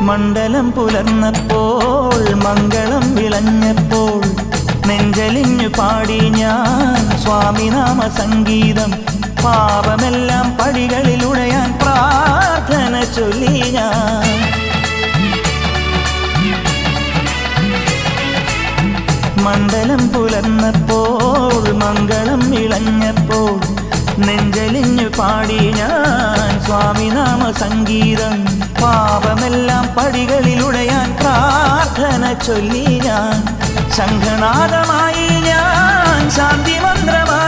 മണ്ഡലം പുലർന്നപ്പോൾ മംഗളം വിളഞ്ഞപ്പോൾ നെഞ്ചലിഞ്ഞു പാടി ഞാൻ സ്വാമിനാമ സംഗീതം. പാപമെല്ലാം പടികളിലുടയാൻ പ്രാർത്ഥന ചൊല്ലി ഞാൻ. മണ്ഡലം പുലർന്നപ്പോൾ മംഗളം വിളഞ്ഞപ്പോൾ നെഞ്ചലിഞ്ഞു പാടി ഞാൻ സ്വാമിനാമ സംഗീതം. പാപമെല്ലാം പടികളിലുടയാൻ പ്രാർത്ഥന ചൊല്ലി ഞാൻ. ശംഖനാദമായി ഞാൻ ശാന്തി മന്ത്രമായി